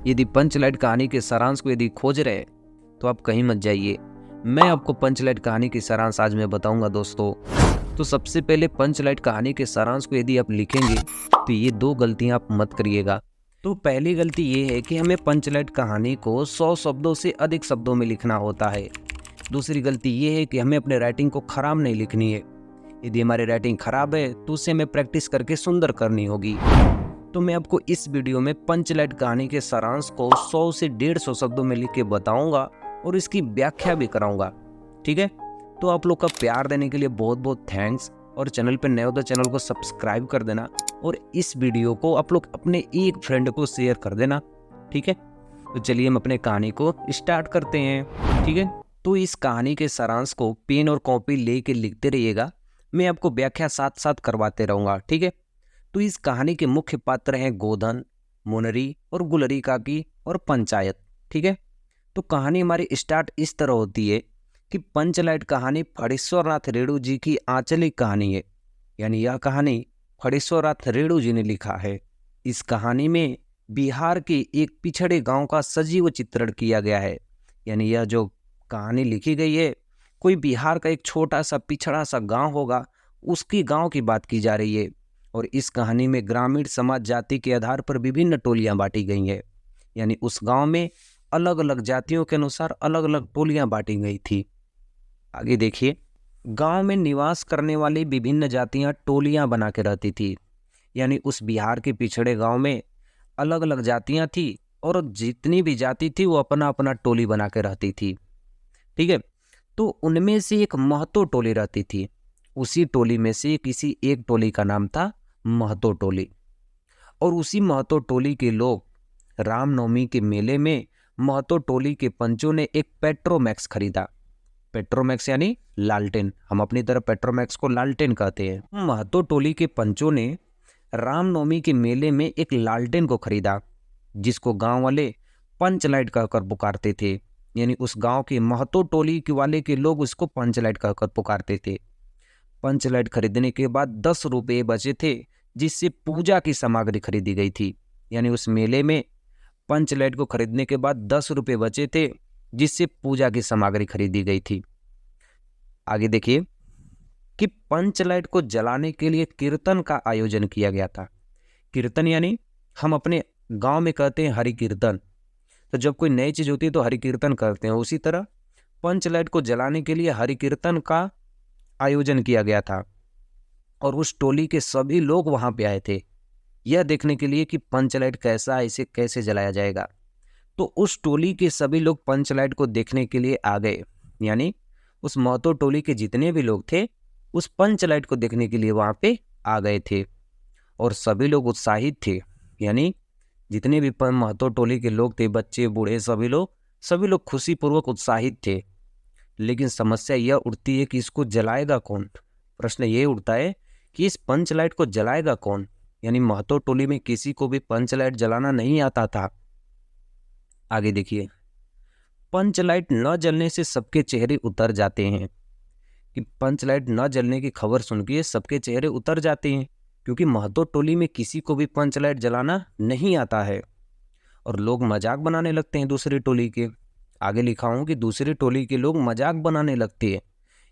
यदि पंचलाइट कहानी के सारांश को यदि खोज रहे तो आप कहीं मत जाइए। मैं आपको पंचलाइट कहानी की सारांश आज मैं बताऊंगा दोस्तों। तो सबसे पहले पंचलाइट कहानी के सारांश को यदि आप लिखेंगे तो ये 2 गलतियां आप मत करिएगा। तो पहली गलती ये है कि हमें पंचलाइट कहानी को 100 शब्दों से अधिक शब्दों में लिखना होता है। दूसरी गलती ये है कि हमें अपने राइटिंग को खराब नहीं लिखनी है। यदि हमारी राइटिंग खराब है तो उसे हमें प्रैक्टिस करके सुंदर करनी होगी। तो मैं आपको इस वीडियो में पंचलाइट कहानी के सारांश को 100 से 150 शब्दों में लिख के बताऊंगा और इसकी व्याख्या भी कराऊंगा। ठीक है, तो आप लोग का प्यार देने के लिए बहुत बहुत थैंक्स। और चैनल पर नए हो तो चैनल को सब्सक्राइब कर देना और इस वीडियो को आप लोग अपने एक फ्रेंड को शेयर कर देना। ठीक है, तो चलिए हम अपने कहानी को स्टार्ट करते हैं। ठीक है, तो इस कहानी के सारांश को पेन और कॉपी लेके लिखते रहिएगा। मैं आपको व्याख्या साथ साथ करवाते रहूंगा। ठीक है, तो इस कहानी के मुख्य पात्र हैं गोधन, मुनरी और गुलरी काकी और पंचायत। ठीक है, तो कहानी हमारी स्टार्ट इस तरह होती है कि पंचलाइट कहानी फणीश्वरनाथ रेणु जी की आंचलिक कहानी है। यानी यह कहानी फणीश्वरनाथ रेणु जी ने लिखा है। इस कहानी में बिहार के एक पिछड़े गांव का सजीव चित्रण किया गया है। यानी यह जो कहानी लिखी गई है कोई बिहार का एक छोटा सा पिछड़ा सा गांव होगा, उसकी गांव की बात की जा रही है। और इस कहानी में ग्रामीण समाज जाति के आधार पर विभिन्न टोलियां बांटी गई हैं। यानी उस गांव में अलग अलग जातियों के अनुसार अलग अलग टोलियां बांटी गई थी। आगे देखिए, गांव में निवास करने वाली विभिन्न जातियां टोलियां बना के रहती थी। यानी उस बिहार के पिछड़े गांव में अलग अलग जातियां थी और जितनी भी जाति थी वो अपना अपना टोली बना के रहती थी। ठीक है, तो उनमें से एक महतो टोली रहती थी। उसी टोली में से किसी एक टोली का नाम था महतो टोली। और उसी महतो टोली के लोग रामनवमी के मेले में महतो टोली के पंचों ने एक पेट्रोमैक्स खरीदा। पेट्रोमैक्स यानी लालटेन, हम अपनी तरफ पेट्रोमैक्स को लालटेन कहते हैं। महतो टोली के पंचों ने रामनवमी के मेले में एक लालटेन को खरीदा, जिसको गांव वाले पंचलाइट कहकर पुकारते थे। यानी उस गांव के महतो टोली के वाले के लोग उसको पंचलाइट कहकर पुकारते थे। पंचलाइट खरीदने के बाद 10 रुपये बचे थे, जिससे पूजा की सामग्री खरीदी गई थी। यानी उस मेले में पंचलाइट को खरीदने के बाद 10 रुपये बचे थे, जिससे पूजा की सामग्री खरीदी गई थी। आगे देखिए कि पंचलाइट को जलाने के लिए कीर्तन का आयोजन किया गया था। कीर्तन यानी हम अपने गांव में कहते हैं हरि कीर्तन। तो जब कोई नई चीज होती है तो हरि कीर्तन करते हैं, उसी तरह पंचलाइट को जलाने के लिए हरि कीर्तन का आयोजन किया गया था। और उस टोली के सभी लोग वहां पे आए थे यह देखने के लिए कि पंचलाइट कैसा है, इसे कैसे जलाया जाएगा। तो उस टोली के सभी लोग पंचलाइट को देखने के लिए आ गए। यानी उस महतो टोली के जितने भी लोग थे उस पंचलाइट को देखने के लिए वहां पे आ गए थे और सभी लोग उत्साहित थे। यानी जितने भी महतो टोली के लोग थे, बच्चे बूढ़े सभी लोग खुशीपूर्वक उत्साहित थे। लेकिन समस्या यह उठती है कि इसको जलाएगा कौन। प्रश्न ये उठता है कि इस पंचलाइट को जलाएगा कौन। यानी महतो टोली में किसी को भी पंचलाइट जलाना नहीं आता था। आगे देखिए, पंचलाइट न जलने से सबके चेहरे उतर जाते हैं। कि पंचलाइट न जलने की खबर सुन के सबके चेहरे उतर जाते हैं, क्योंकि महतो टोली में किसी को भी पंचलाइट जलाना नहीं आता है और लोग मजाक बनाने लगते हैं दूसरी टोली के। आगे लिखा हूं कि दूसरी टोली के लोग मजाक बनाने लगते हैं।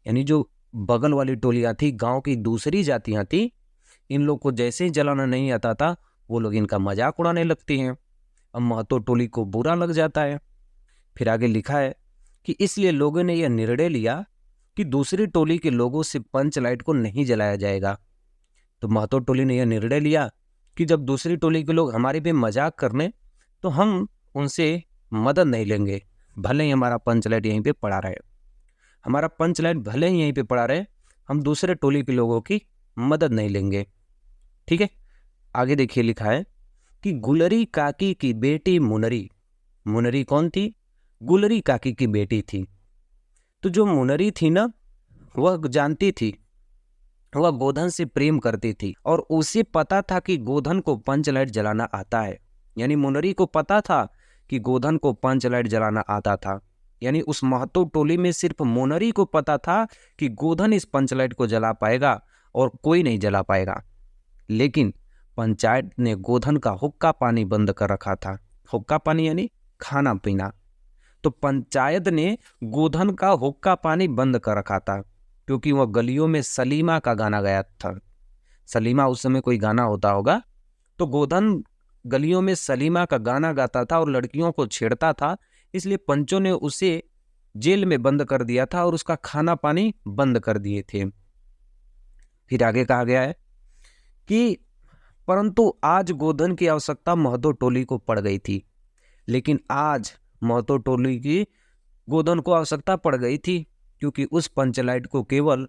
यानी जो बगल वाली टोलियां थी, गांव की दूसरी जातियां थी, इन लोग को जैसे ही जलाना नहीं आता था वो लोग इनका मजाक उड़ाने लगते हैं। अब महतो टोली को बुरा लग जाता है। फिर आगे लिखा है कि इसलिए लोगों ने यह निर्णय लिया कि दूसरी टोली के लोगों से पंचलाइट को नहीं जलाया जाएगा। तो महतो टोली ने यह निर्णय लिया कि जब दूसरी टोली के लोग हमारे पे मजाक करने तो हम उनसे मदद नहीं लेंगे। भले ही हमारा पंचलाइट यहीं पे पड़ा रहे, हमारा पंचलाइट भले ही यहीं पे पड़ा रहे, हम दूसरे टोली के लोगों की मदद नहीं लेंगे। ठीक है, आगे देखिए लिखा है कि गुलरी काकी की बेटी मुनरी। मुनरी कौन थी? गुलरी काकी की बेटी थी। तो जो मुनरी थी ना, वह जानती थी, वह गोधन से प्रेम करती थी और उसे पता था कि गोधन को पंचलाइट जलाना आता है। यानी मुनरी को पता था कि गोधन को पंचलाइट जलाना आता था। यानी उस महतो टोली में सिर्फ मुनरी को पता था कि गोधन इस पंचलाइट को जला पाएगा और कोई नहीं जला पाएगा। लेकिन पंचायत ने गोधन का हुक्का पानी बंद कर रखा था। हुक्का पानी यानी खाना पीना। तो पंचायत ने गोधन का हुक्का पानी बंद कर रखा था, क्योंकि वह गलियों में सलीमा का गाना गाया था। सलीमा उस समय कोई गाना होता होगा, तो गोधन गलियों में सलीमा का गाना गाता था और लड़कियों को छेड़ता था, इसलिए पंचों ने उसे जेल में बंद कर दिया था और उसका खाना पानी बंद कर दिए थे। फिर आगे कहा गया है कि परंतु आज गोधन की आवश्यकता महतो टोली को पड़ गई थी। लेकिन आज महतो टोली की गोधन को आवश्यकता पड़ गई थी, क्योंकि उस पंचलाइट को केवल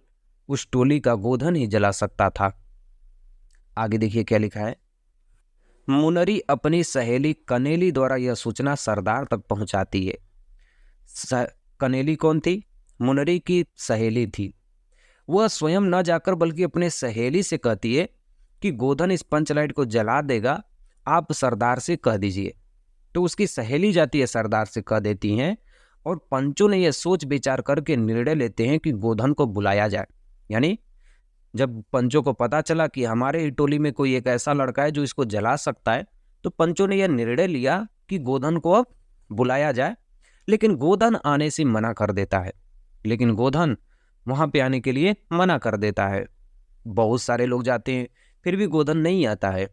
उस टोली का गोधन ही जला सकता था। आगे देखिए क्या लिखा है। मुनरी अपनी सहेली कनेली द्वारा यह सूचना सरदार तक पहुंचाती है। कनेली कौन थी? मुनरी की सहेली थी। वह स्वयं न जाकर बल्कि अपने सहेली से कहती है कि गोधन इस पंचलाइट को जला देगा, आप सरदार से कह दीजिए। तो उसकी सहेली जाती है, सरदार से कह देती हैं, और पंचों ने यह सोच विचार करके निर्णय लेते हैं कि गोधन को बुलाया जाए। यानी जब पंचों को पता चला कि हमारे ही टोली में कोई एक ऐसा लड़का है जो इसको जला सकता है, तो पंचों ने यह निर्णय लिया कि गोधन को अब बुलाया जाए। लेकिन गोधन आने से मना कर देता है। लेकिन गोधन वहां पे आने के लिए मना कर देता है। बहुत सारे लोग जाते हैं, फिर भी गोधन नहीं आता है।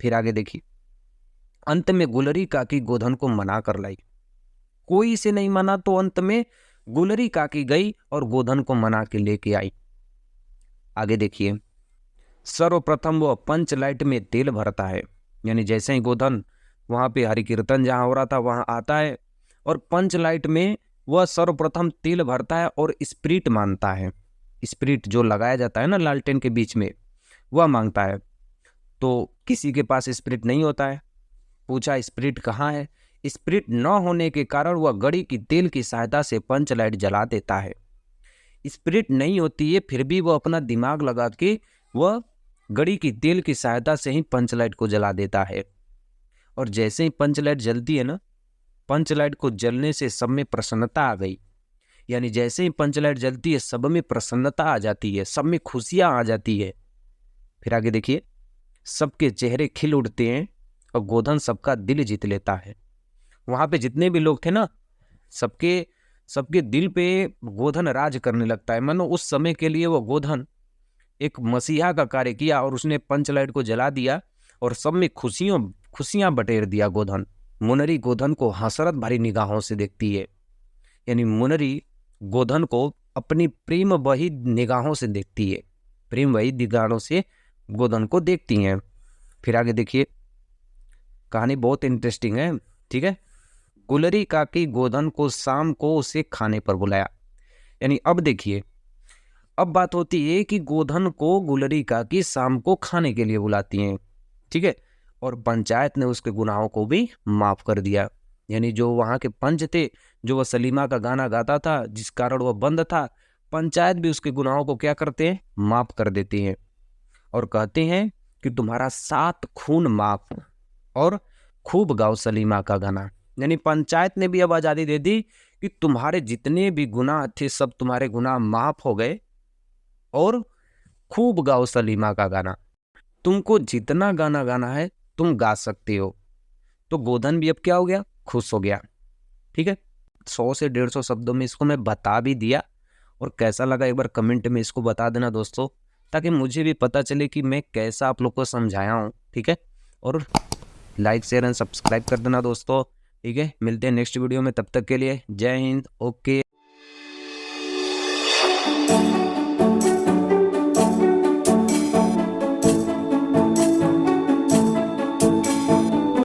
फिर आगे देखिए, अंत में गुलरी काकी गोधन को मना कर लाई। कोई इसे नहीं माना, तो अंत में गुलरी काकी गई और गोधन को मना के लेके आई। आगे देखिए, सर्वप्रथम वो पंचलाइट में तेल भरता है। यानी जैसे ही गोधन वहां पे हरि कीर्तन जहां हो रहा था वहां आता है, और पंचलाइट में वह सर्वप्रथम तेल भरता है और स्प्रिट मांगता है। स्प्रिट जो लगाया जाता है ना लालटेन के बीच में, वह मांगता है। तो किसी के पास स्प्रिट नहीं होता है। पूछा स्प्रिट कहाँ है? स्प्रिट न होने के कारण वह गड़ी की तेल की सहायता से पंचलाइट जला देता है। स्प्रिट नहीं होती है, फिर भी वह अपना दिमाग लगा के वह गड़ी की तेल की सहायता से ही पंचलाइट को जला देता है। और जैसे ही पंचलाइट जलती है ना, पंचलाइट को जलने से सब में प्रसन्नता आ गई। यानी जैसे ही पंचलाइट जलती है सब में प्रसन्नता आ जाती है, सब में खुशियां आ जाती है। फिर आगे देखिए, सबके चेहरे खिल उठते हैं और गोधन सबका दिल जीत लेता है। वहां पे जितने भी लोग थे ना, सबके दिल पे गोधन राज करने लगता है। मानो उस समय के लिए वो गोधन एक मसीहा का कार्य किया और उसने पंचलाइट को जला दिया और सब में खुशियां बटेर दिया गोधन। मुनरी गोधन को हसरत भरी निगाहों से देखती है। यानी मुनरी गोधन को अपनी प्रेम वही निगाहों से देखती है, प्रेम वही निगाहों से गोधन को देखती हैं। फिर आगे देखिए, कहानी बहुत इंटरेस्टिंग है। ठीक है, गुलरी काकी गोधन को शाम को उसे खाने पर बुलाया। यानी अब देखिए, अब बात होती है कि गोधन को गुलरी काकी शाम को खाने के लिए बुलाती हैं। ठीक है, और पंचायत ने उसके गुनाहों को भी माफ कर दिया। यानी जो वहां के पंच थे, जो वह सलीमा का गाना गाता था जिस कारण वह बंद था, पंचायत भी उसके गुनाहों को क्या करते हैं? माफ कर देते हैं और कहते हैं कि तुम्हारा 7 खून माफ, और खूब गाओ सलीमा का गाना। यानी पंचायत ने भी अब आजादी दे दी कि तुम्हारे जितने भी गुनाह थे सब तुम्हारे गुनाह माफ हो गए, और खूब गाओ सलीमा का गाना। तुमको जितना गाना गाना है तुम गा सकते हो। तो गोधन भी अब क्या हो गया? खुश हो गया। ठीक है, 100 से 150 शब्दों में इसको मैं बता भी दिया। और कैसा लगा एक बार कमेंट में इसको बता देना दोस्तों, ताकि मुझे भी पता चले कि मैं कैसा आप लोग को समझाया हूँ। ठीक है, और लाइक शेयर एंड सब्सक्राइब कर देना दोस्तों। ठीक है, मिलते हैं नेक्स्ट वीडियो में, तब तक के लिए जय हिंद। ओके।